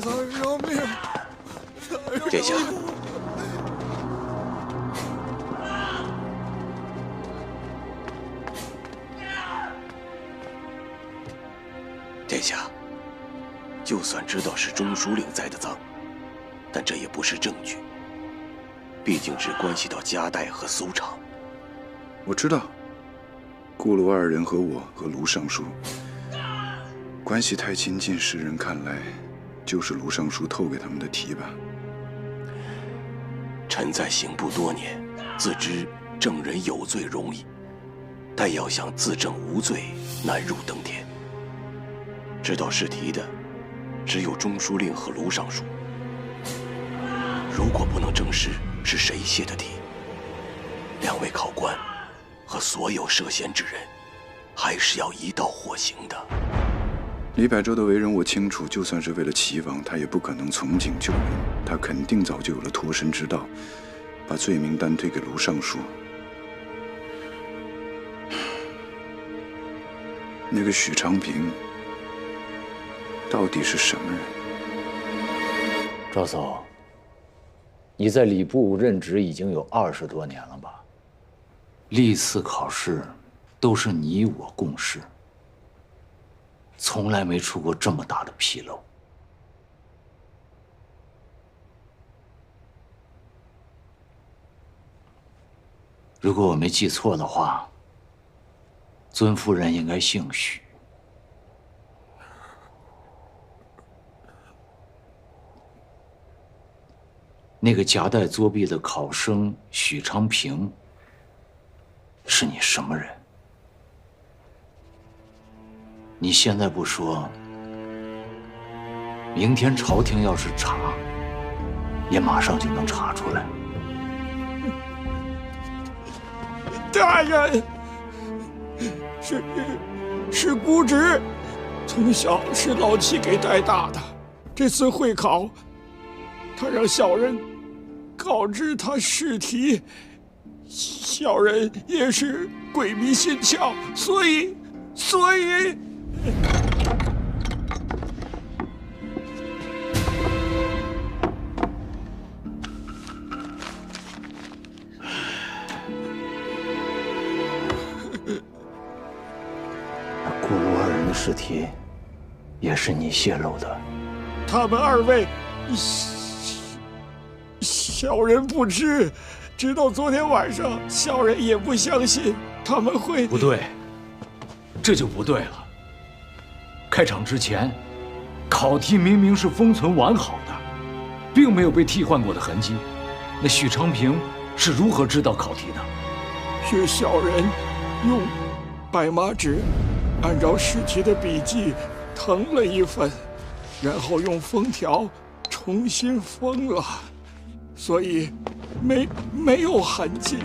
饶命！殿下，殿下，就算知道是中书令栽的赃，但这也不是证据，毕竟只关系到加代和苏常。我知道，顾卢二人和我和卢尚书关系太亲近，世人看来就是卢尚书透给他们的题吧。臣在刑部多年，自知证人有罪容易，但要想自证无罪，难如登天。知道是题的，只有中书令和卢尚书。如果不能证实是谁写的题，两位考官和所有涉嫌之人，还是要一道获刑的。李百州的为人我清楚，就算是为了齐王，他也不可能从警救人，他肯定早就有了脱身之道，把罪名单推给卢尚书。那个许长平到底是什么人？赵叟，你在礼部任职已经有20多年了吧？历次考试都是你我共事，从来没出过这么大的纰漏。如果我没记错的话，尊夫人应该姓许。那个夹带作弊的考生许昌平是你什么人？你现在不说，明天朝廷要是查，也马上就能查出来。大人，是姑侄，从小是老七给带大的。这次会考，他让小人告知他试题，小人也是鬼迷心窍，所以。顾卢二人的试题也是你泄露的。他们2位，小人不知，直到昨天晚上，小人也不相信他们会。不对，这就不对了。开场之前，考题明明是封存完好的，并没有被替换过的痕迹。那许昌平是如何知道考题的？是小人用白麻纸按照试题的笔记誊了一份，然后用封条重新封了，所以没有痕迹。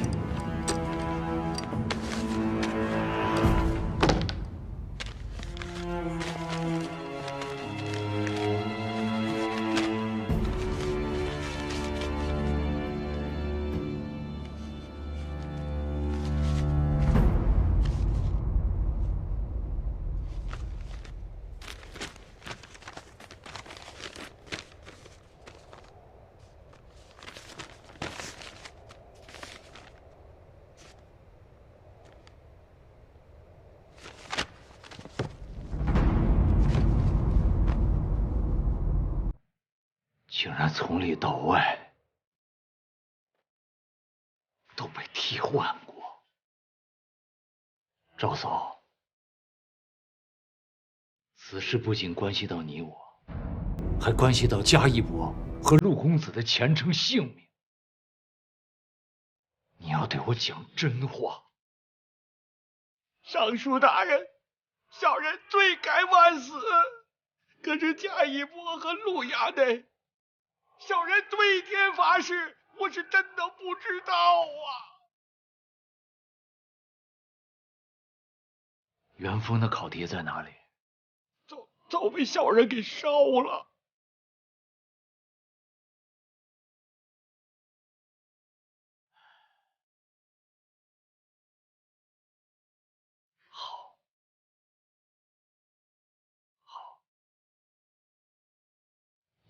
竟然从里到外都被替换过。赵叟，此事不仅关系到你我，还关系到嘉义伯和陆公子的前程性命。你要对我讲真话。尚书大人，小人罪该万死。可是嘉义伯和陆衙内，小人对天发誓，我是真的不知道啊。元丰的考题在哪里？早被小人给烧了。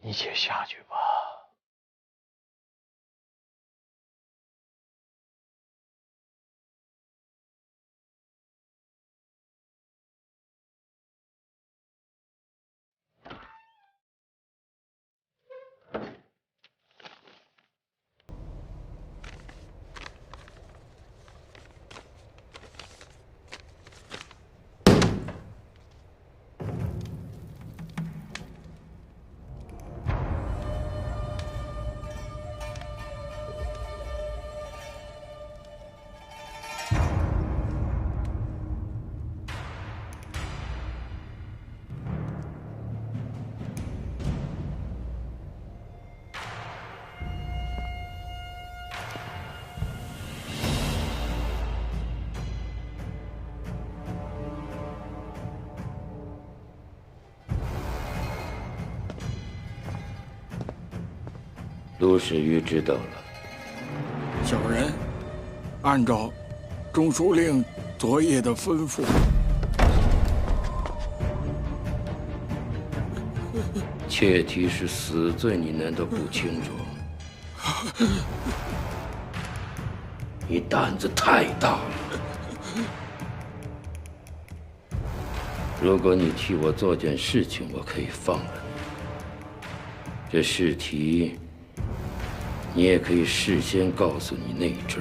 你且下去吧。陆世瑜知道了。小人按照中书令昨夜的吩咐，切题是死罪，你难道不清楚？你胆子太大了。如果你替我做件事情，我可以放了你。这试题，你也可以事先告诉你内侄。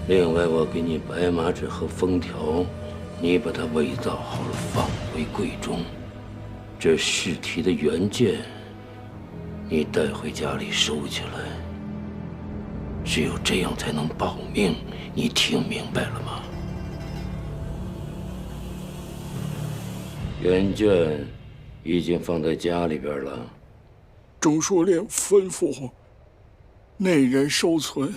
另外，我给你白马纸和封条，你把它伪造好了，放回柜中。这试题的原件，你带回家里收起来。只有这样才能保命，你听明白了吗？原卷已经放在家里边了。中书令吩咐内人收存。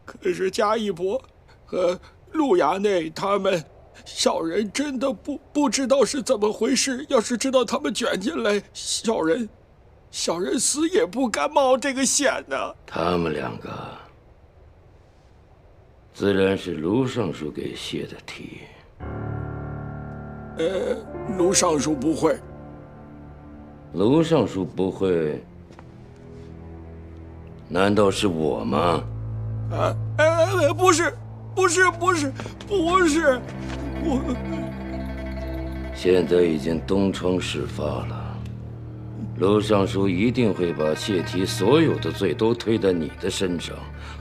可是贾一博和陆衙内他们，小人真的不知道是怎么回事。要是知道他们卷进来，小人死也不敢冒这个险呢。他们两个，自然是卢尚书给泄的题。卢尚书不会。卢尚书不会，难道是我吗？不是，我。现在已经东窗事发了，卢尚书一定会把泄题所有的罪都推在你的身上，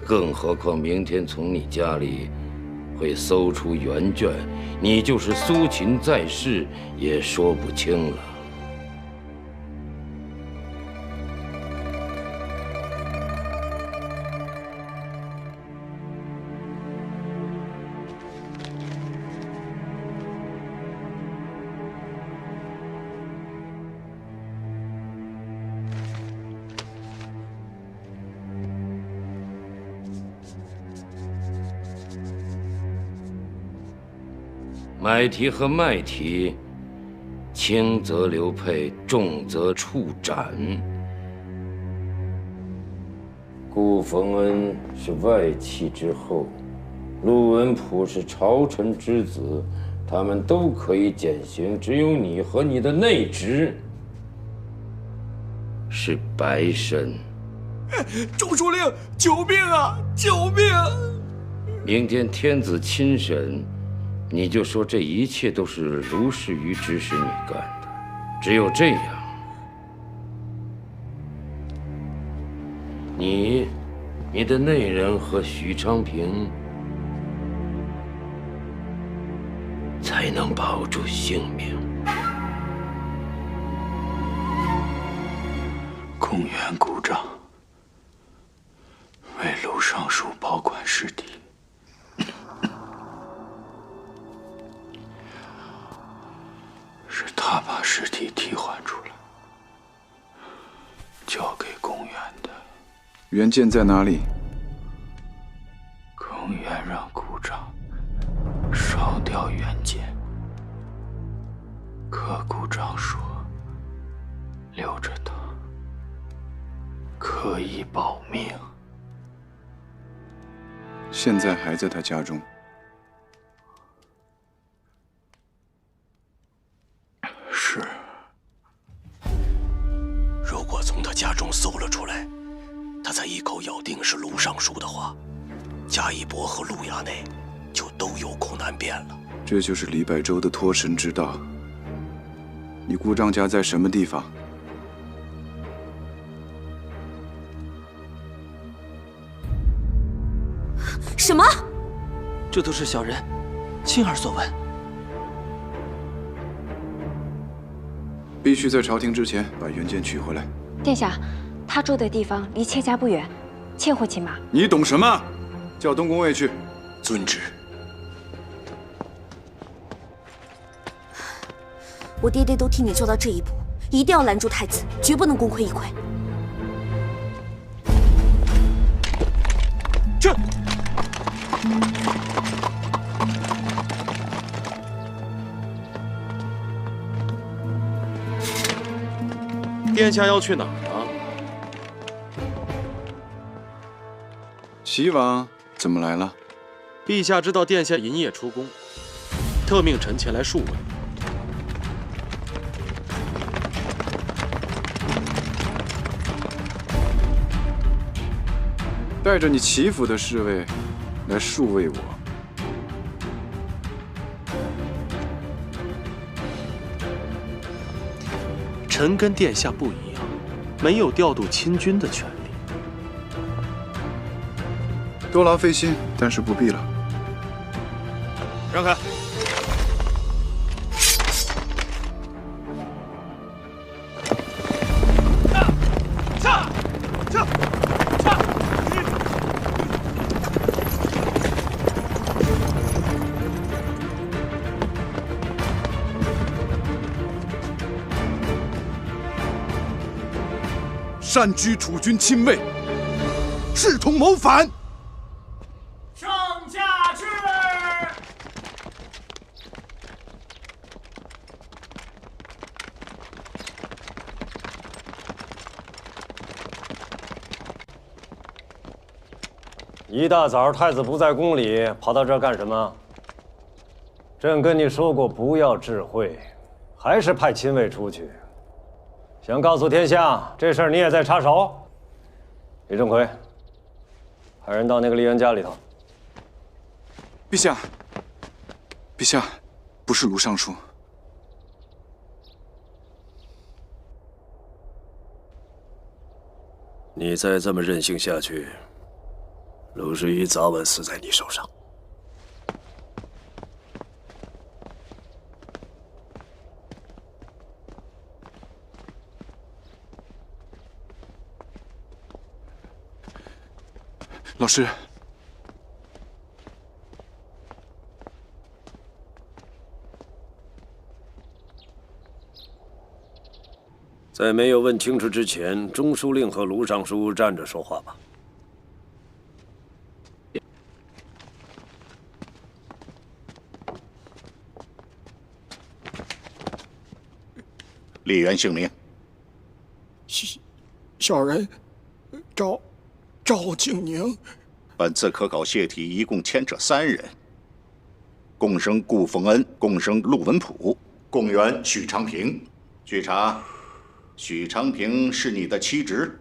更何况明天从你家里会搜出原卷，你就是苏秦在世也说不清了。买题和卖题，轻则流配，重则处斩。顾逢恩是外戚之后，陆文普是朝臣之子，他们都可以减刑，只有你和你的内侄是白身。中书令，救命啊！救命！明天天子亲审。你就说这一切都是卢世瑜指使你干的，只有这样，你的内人和许昌平才能保住性命。公园鼓掌，为卢尚书保管尸体。是他把尸体替换出来，交给公园的。原件在哪里？公园让股长烧掉原件，可股长说留着它可以保命。现在还在他家中。一口咬定是卢尚书的话，贾一博和陆衙内就都有苦难辩了。这就是李百州的脱身之道。你姑丈家在什么地方？什么？这都是小人亲耳所闻。必须在朝廷之前把原件取回来。殿下，他住的地方离妾家不远，妾会骑马。你懂什么？叫东宫卫去。遵旨。我爹爹都替你做到这一步，一定要拦住太子，绝不能功亏一篑。这。殿下要去哪儿啊？齐王怎么来了？陛下知道殿下银夜出宫，特命臣前来数位。带着你齐府的侍卫来数位我。臣跟殿下不一样，没有调度亲军的权利。多劳费心，但是不必了。让开！擅居楚军亲卫，视同谋反。上驾去！一大早太子不在宫里，跑到这儿干什么？朕跟你说过不要智慧，还是派亲卫出去。想告诉天下，这事儿你也在插手？李正奎，派人到那个丽人家里头。陛下，陛下，不是卢尚书。你再这么任性下去，卢世一早晚死在你手上。老师，在没有问清楚之前，中书令和卢尚书站着说话吧。李渊姓名？小人赵景宁。本次可考泄题一共牵扯3人：贡生顾逢恩、贡生陆文普、贡员许长平。据查，许长平是你的妻侄？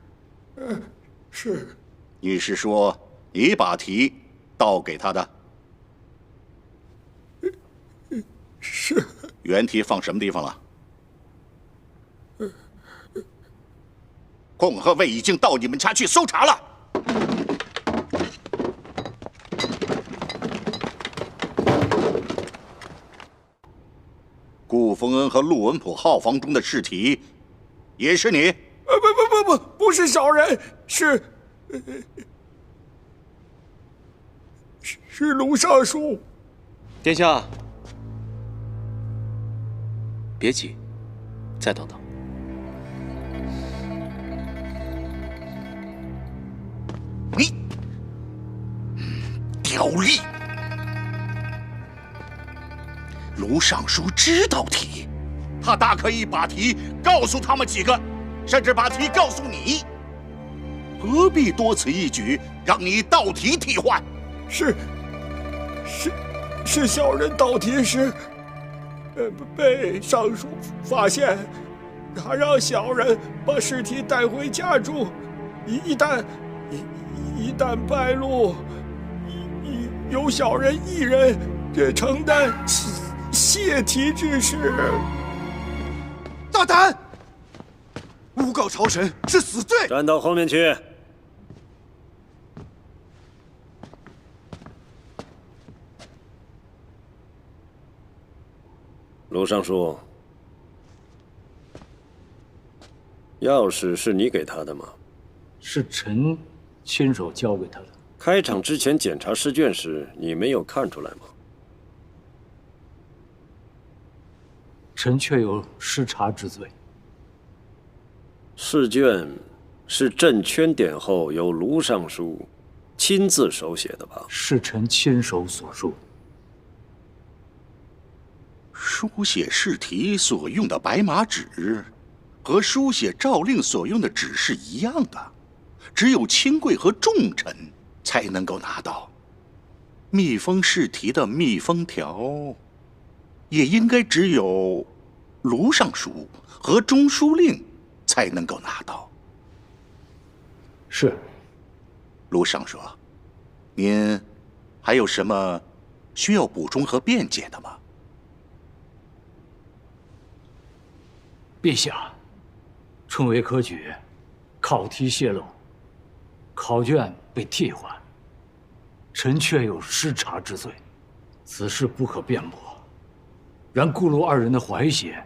是。你是说你把题倒给他的？是。原题放什么地方了？共和卫已经到你们家去搜查了。顾逢恩和陆文普号房中的试题，也是你？不是小人，是卢尚书。殿下，别急，再等等。你刁吏！卢尚书知道题，他大可以把题告诉他们几个，甚至把题告诉你，何必多此一举，让你倒题替换？是小人倒题时，被尚书发现，他让小人把试题带回家住，一旦一旦败露，由小人一人承担泄题之事。大胆！诬告朝臣是死罪！站到后面去。卢尚书，钥匙是你给他的吗？是臣亲手交给他的。开场之前检查试卷时，你没有看出来吗？臣确有失察之罪。试卷是朕圈点后由卢尚书亲自手写的吧？是臣亲手所述。书写试题所用的白马纸，和书写诏令所用的纸是一样的，只有亲贵和重臣才能够拿到。密封试题的密封条，也应该只有卢尚书和中书令才能够拿到。是。卢尚书，您还有什么需要补充和辩解的吗？陛下，春闱科举，考题泄露，考卷被替换，臣确有失察之罪，此事不可辩驳。然顾卢二人的怀写，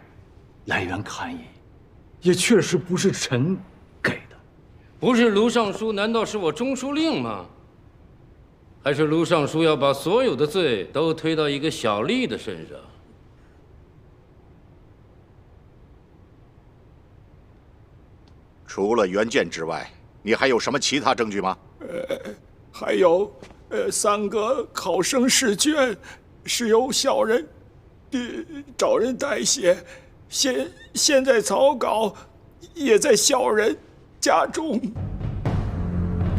来源堪疑，也确实不是臣给的。不是卢尚书，难道是我中书令吗？还是卢尚书要把所有的罪都推到一个小吏的身上？除了原件之外，你还有什么其他证据吗？还有，3个考生试卷是由小人找人代写，现在草稿也在小人家中。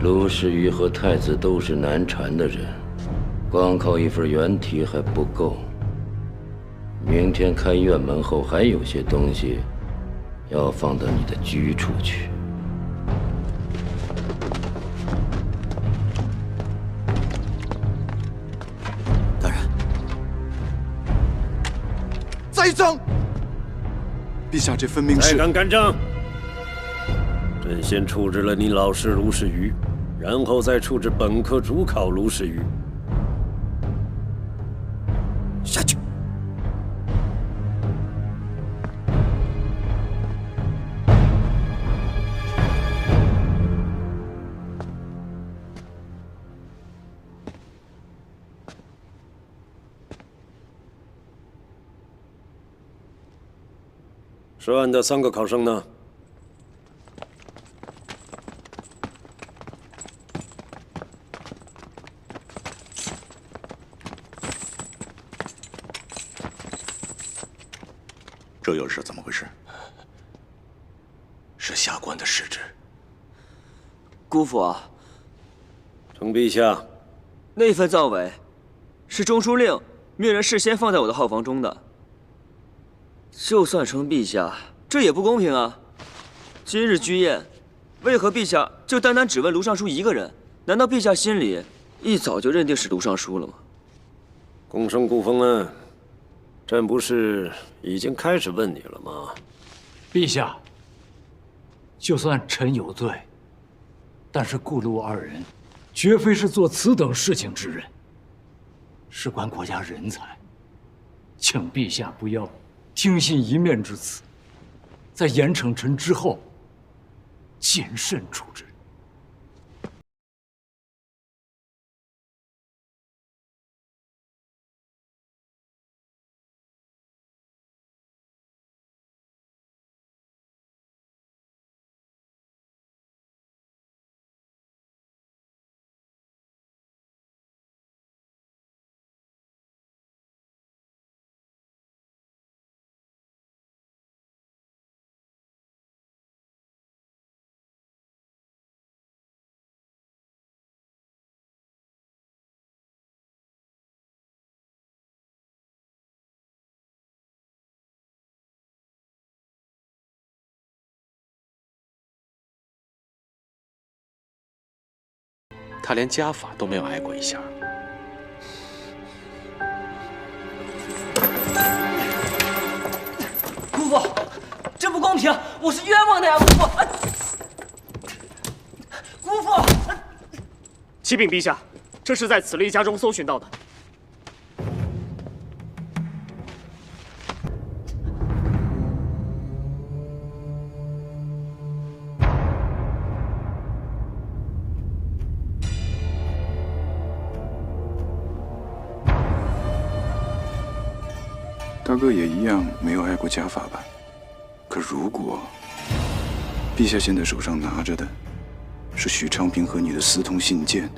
卢士瑜和太子都是难缠的人，光靠一份原题还不够。明天开院门后还有些东西要放到你的居处去。大人，栽赃！陛下，这分明是……再敢干政！朕先处置了你老师卢士瑜，然后再处置本科主考卢士瑜。下去。涉案的3个考生呢？这又是怎么回事？是下官的失职。姑父啊，承陛下，那份造伪是中书令命人事先放在我的号房中的。就算承陛下，这也不公平啊！今日居宴，为何陛下就单单只问卢尚书一个人？难道陛下心里一早就认定是卢尚书了吗？公生顾封恩，朕不是已经开始问你了吗？陛下，就算臣有罪，但是顾卢二人绝非是做此等事情之人，事关国家人才，请陛下不要听信一面之词，在严惩臣之后，谨慎处置。他连家法都没有挨过一下。姑父，这不公平，我是冤枉的呀，姑父！姑父，启禀陛下，这是在此例家中搜寻到的。大哥也一样没有挨过家法吧？可如果陛下现在手上拿着的是许昌平和你的私通信件，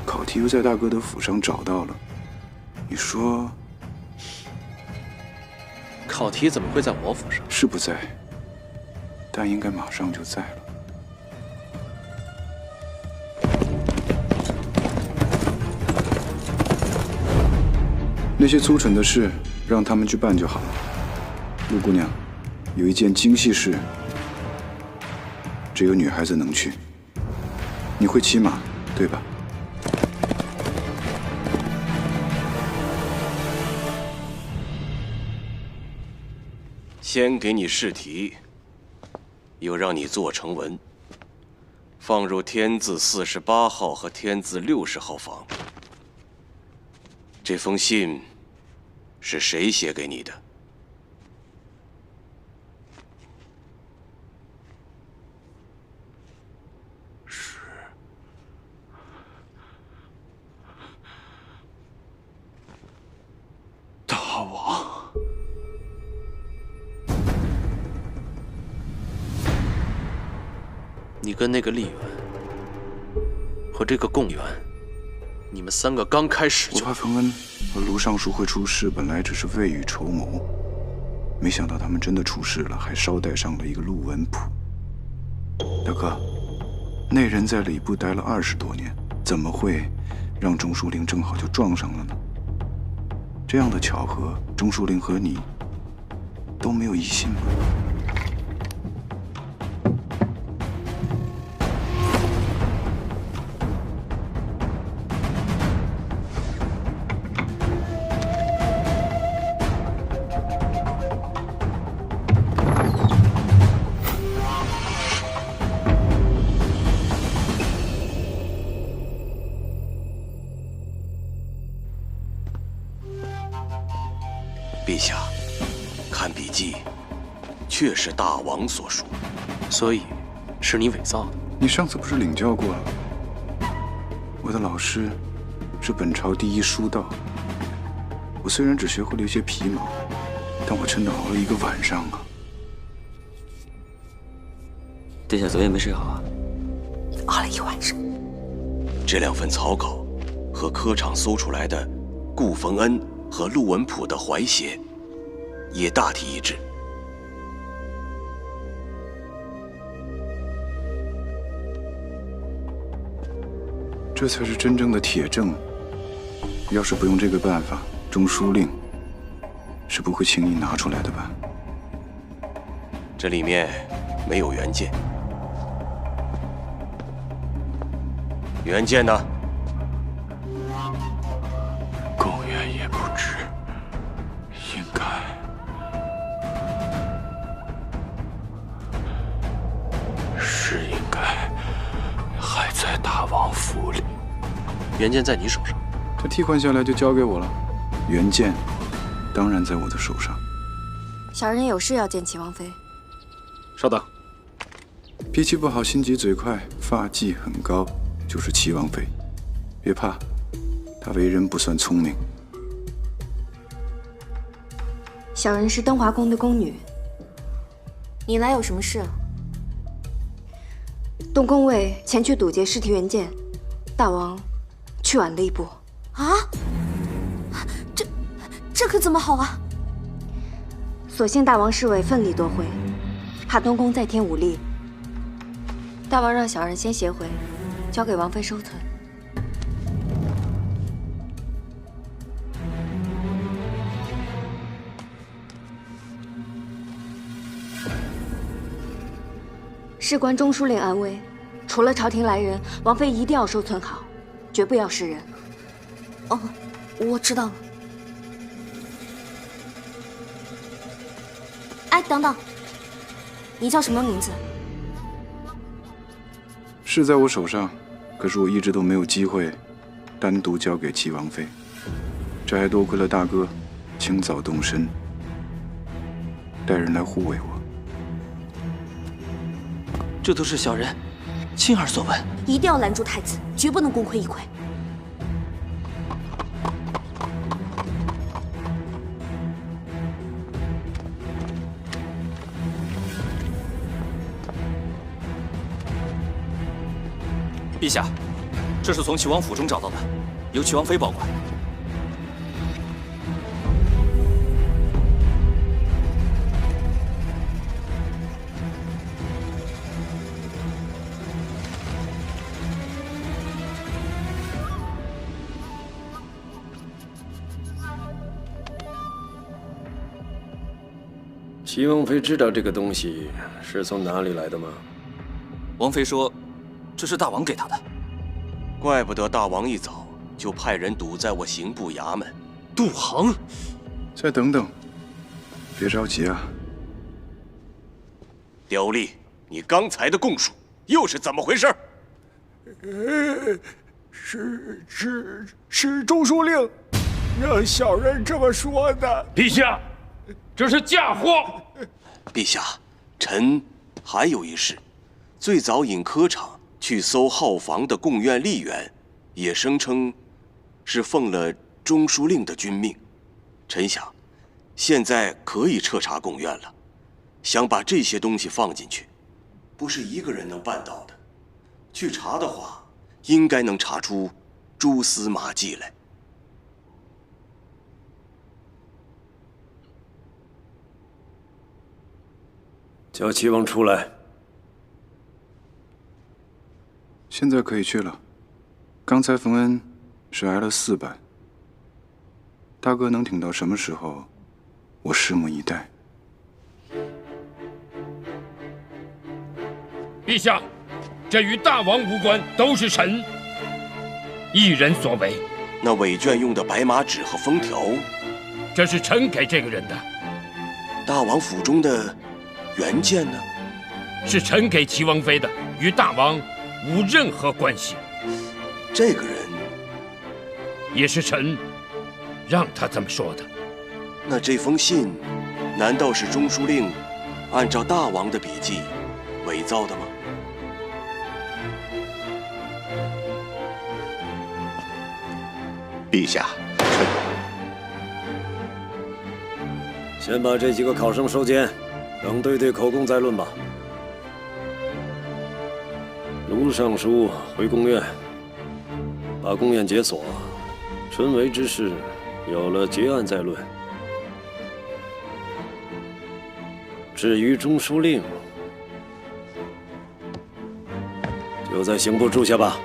考题又在大哥的府上找到了，你说考题怎么会在我府上？是不在，但应该马上就在了。那些粗蠢的事，让他们去办就好了。陆姑娘，有一件精细事，只有女孩子能去。你会骑马，对吧？先给你试题，又让你做成文，放入天字48号和天字60号房。这封信是谁写给你的？是大王。你跟那个厉元和这个贡元，你们三个刚开始就……我怕冯恩和卢尚书会出事，本来只是未雨绸缪，没想到他们真的出事了，还捎带上了一个陆文普。大哥，那人在礼部待了20多年，怎么会让钟书令正好就撞上了呢？这样的巧合，钟书令和你都没有疑心吗？陛下，看笔记，确是大王所述，所以是你伪造的。你上次不是领教过了？我的老师是本朝第一书道，我虽然只学会了一些皮毛，但我真的熬了一个晚上啊！殿下昨夜没睡好啊？熬了一晚上。这2份草稿和科场搜出来的顾逢恩和陆文普的怀写也大体一致。这才是真正的铁证。要是不用这个办法，钟书令是不会轻易拿出来的吧？这里面没有原件，原件呢？贡元也不知，应该还在大王府里。原件在你手上，他替换下来就交给我了。原件当然在我的手上。小人有事要见齐王妃。稍等。脾气不好，心急嘴快，发迹很高，就是齐王妃。别怕，她为人不算聪明。小人是登华宫的宫女。你来有什么事？东宫尉前去堵截试题原件，大王去晚了一步。啊？这可怎么好啊？所幸大王侍卫奋力夺回，怕东宫再添武力，大王让小人先携回，交给王妃收存。事关中书令安危，除了朝廷来人，王妃一定要收存好，绝不要示人。哦，我知道了。哎，等等，你叫什么名字？是在我手上，可是我一直都没有机会单独交给齐王妃，这还多亏了大哥清早动身，带人来护卫我。这都是小人亲耳所闻，一定要拦住太子，绝不能功亏一篑。陛下，这是从齐王府中找到的，由齐王妃保管。齐王妃知道这个东西是从哪里来的吗？王妃说，这是大王给她的。怪不得大王一早就派人堵在我刑部衙门。杜航，再等等，别着急啊。刁丽，你刚才的供述又是怎么回事？是中书令让小人这么说的。陛下，这是嫁祸。陛下，臣还有一事，最早引科场去搜号房的贡院吏员，也声称是奉了中书令的军命。臣想，现在可以彻查贡院了。想把这些东西放进去，不是一个人能办到的。去查的话，应该能查出蛛丝马迹来。叫齐王出来。现在可以去了。刚才冯恩是挨了4板，大哥能挺到什么时候，我拭目以待。陛下，这与大王无关，都是臣一人所为。那伪卷用的白马纸和封条，这是臣给这个人的。大王府中的原件呢？是臣给齐王妃的，与大王无任何关系。这个人也是臣让他这么说的。那这封信，难道是中书令按照大王的笔记伪造的吗？陛下，先把这几个考生收监，等对对口供再论吧。卢尚书回宫院，把宫院解锁，春闱之事有了结案再论。至于中书令，就在刑部住下吧。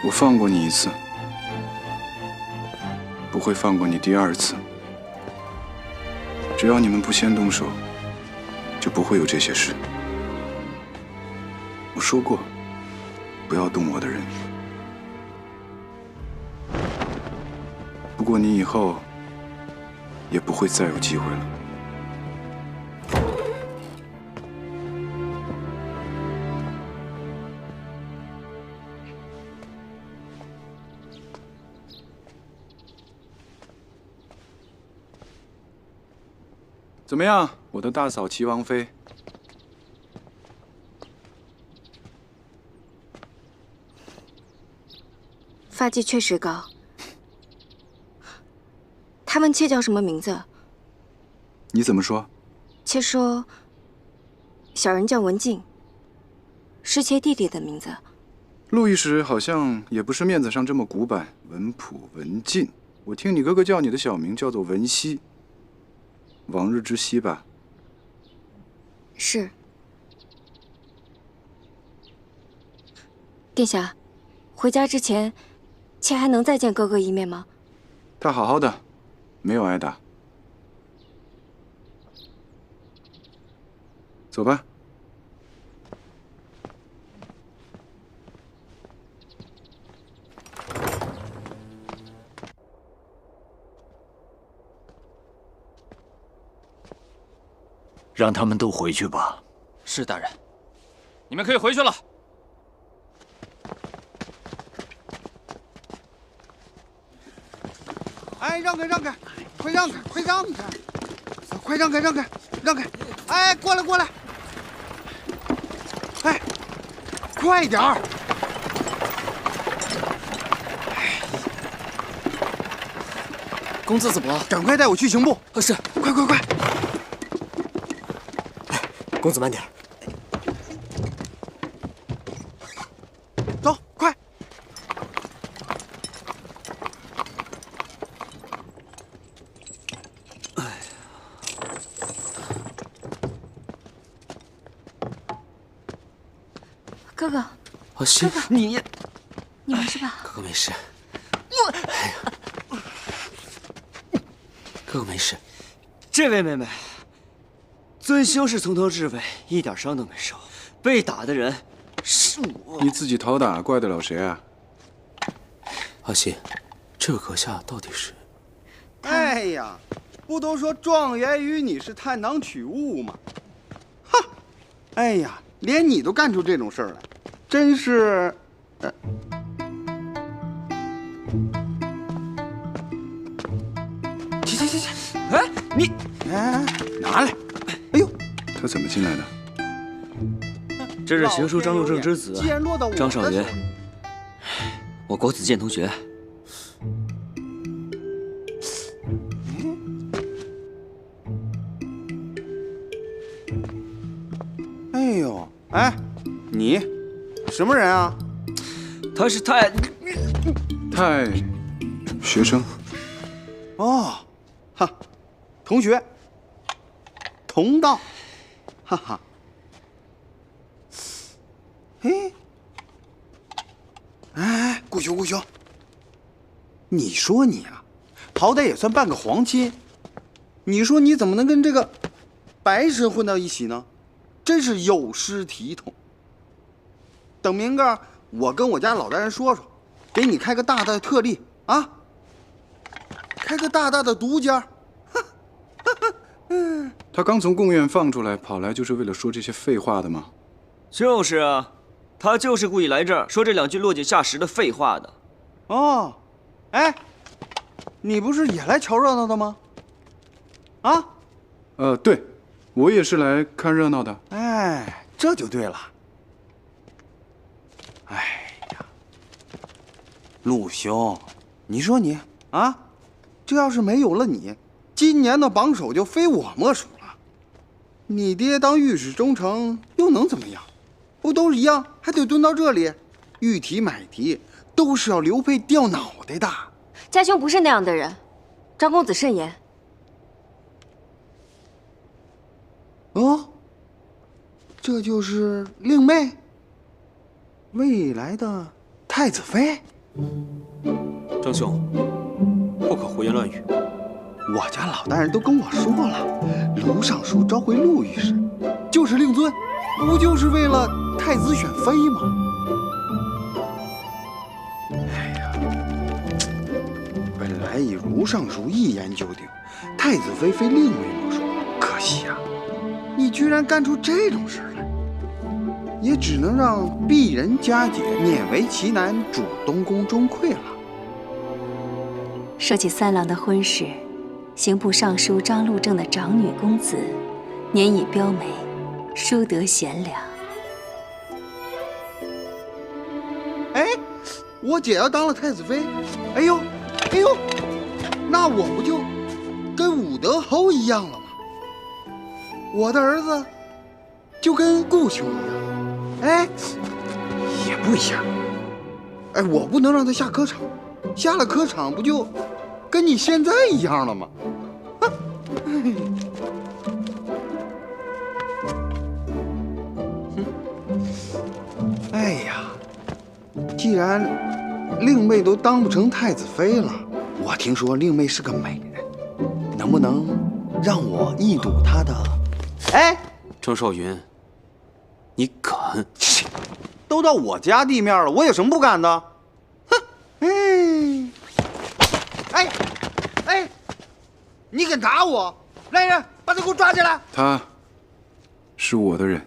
我放过你一次，不会放过你第2次。只要你们不先动手，就不会有这些事。我说过，不要动我的人。不过你以后也不会再有机会了。怎么样，我的大嫂齐王妃？发际确实高。他问妾叫什么名字？你怎么说？妾说，小人叫文静，是妾弟弟的名字。路易十好像也不是面子上这么古板，文朴文静。我听你哥哥叫你的小名叫做文熙，往日之熙吧？是。殿下，回家之前，妾还能再见哥哥一面吗？他好好的，没有挨打。走吧。让他们都回去吧。是大人。你们可以回去了。哎，让开，让开，快让开，快让开，快让开，让开，让开！哎，过来，过来！哎，快点儿！公子怎么了？赶快带我去刑部。是，快快快！公子慢点。走，快！哥哥，阿西，你没事吧？哥哥没事。哎呀，哥哥没事。这位妹妹，尊兄是从头至尾一点伤都没受，被打的人是我。你自己讨打，怪得了谁啊？阿西，这个阁下到底是？哎呀，不都说状元与你是探囊取物吗？哈！哎呀，连你都干出这种事儿来，真是……去！哎，你哎，拿来！哎呦，他怎么进来的？这是行书张禄正之子既然落到我张少元，我国子监同学。哎呦，哎，你什么人啊？他是太学生。哦，哈，同学，同道，哈哈。哎，顾兄，顾兄，你说你啊，好歹也算半个皇亲，你说你怎么能跟这个白神混到一起呢？真是有失体统。等明个我跟我家老大人说说，给你开个大大的特例啊，开个大大的独家。他刚从贡院放出来，跑来就是为了说这些废话的吗？就是啊，他就是故意来这儿说这两句落井下石的废话的。哦，哎，你不是也来瞧热闹的吗？啊？对，我也是来看热闹的。哎，这就对了。哎呀，陆兄，你说你啊，这要是没有了你，今年的榜首就非我莫属了。你爹当御史中丞又能怎么样？不都是一样，还得蹲到这里，御题买题都是要刘备掉脑袋的。家兄不是那样的人，张公子慎言。哦，这就是令妹，未来的太子妃。张兄，不可胡言乱语。我家老大人都跟我说了，卢尚书召回陆御史，就是令尊，不就是为了太子选妃吗？哎呀，本来以卢尚书一言就定，太子妃非令妹莫属，可惜啊，你居然干出这种事来，也只能让鄙人佳姐勉为其难，主东宫钟馗了。说起三郎的婚事，刑部尚书张禄正的长女公子，年已标媒，淑德贤良。哎，我姐要当了太子妃，哎呦，哎呦，那我不就跟武德侯一样了吗？我的儿子就跟顾兄一样，哎，也不一样。哎，我不能让他下科场，下了科场不就跟你现在一样了吗？哎呀，既然令妹都当不成太子妃了，我听说令妹是个美人，能不能让我一睹她的？哎，郑少云，你敢？都到我家地面了，我有什么不敢的？哼！哎，你敢打我？来人，把他给我抓起来！他是我的人。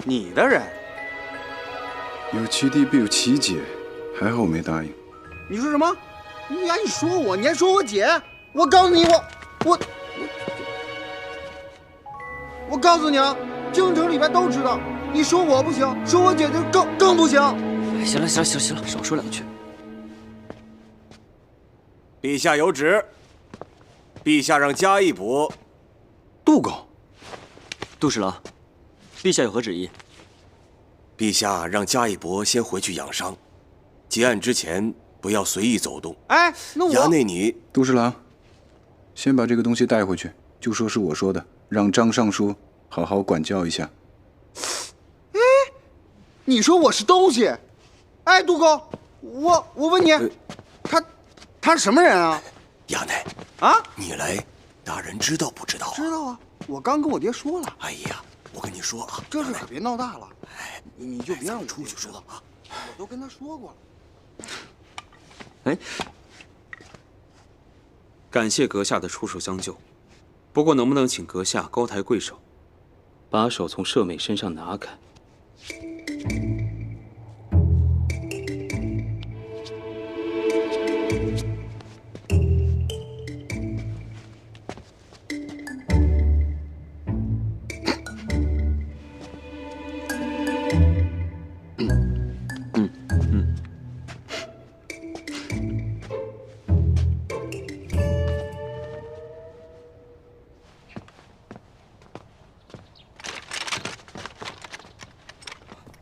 你的人？有其弟必有其姐，还好我没答应。你说什么？你还说我？你还说我姐？我告诉你，我告诉你啊，京城里边都知道，你说我不行，说我姐就更不行。行了，少说两句。陛下有旨，陛下让加一补。杜公，杜侍郎，陛下有何旨意？陛下让加一伯先回去养伤，结案之前不要随意走动。哎，那我衙内你，杜侍郎，先把这个东西带回去，就说是我说的，让张尚书好好管教一下。哎，你说我是东西？哎，杜公，我问你，他是什么人啊？衙内啊，你来，大人知道不知道？知道啊，我刚跟我爹说了。哎呀，我跟你说啊，这事可别闹大了。哎，你就别让我出去说啊，我都跟他说过了。哎，感谢阁下的出手相救，不过能不能请阁下高抬贵手，把手从舍妹身上拿开？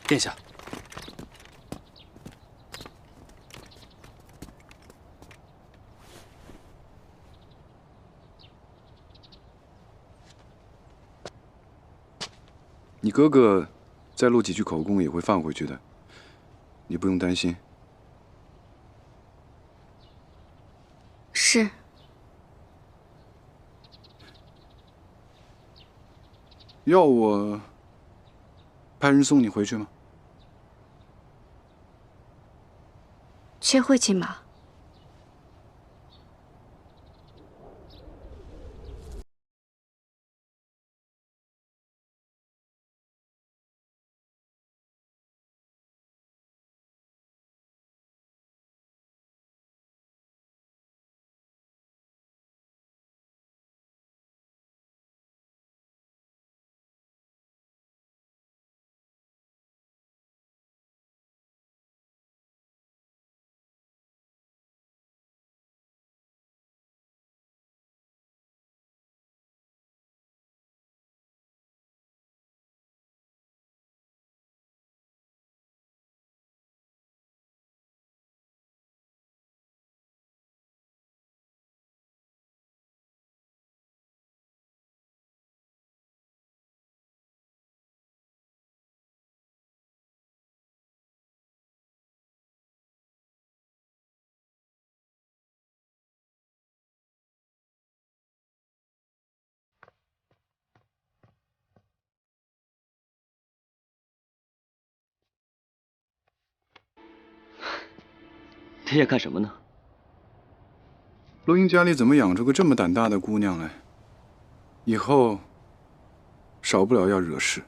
殿下，你哥哥再录几句口供也会放回去的，你不用担心。是。要我派人送你回去吗？缺会骑马。殿下干什么呢？陆英家里怎么养出个这么胆大的姑娘来？以后少不了要惹事。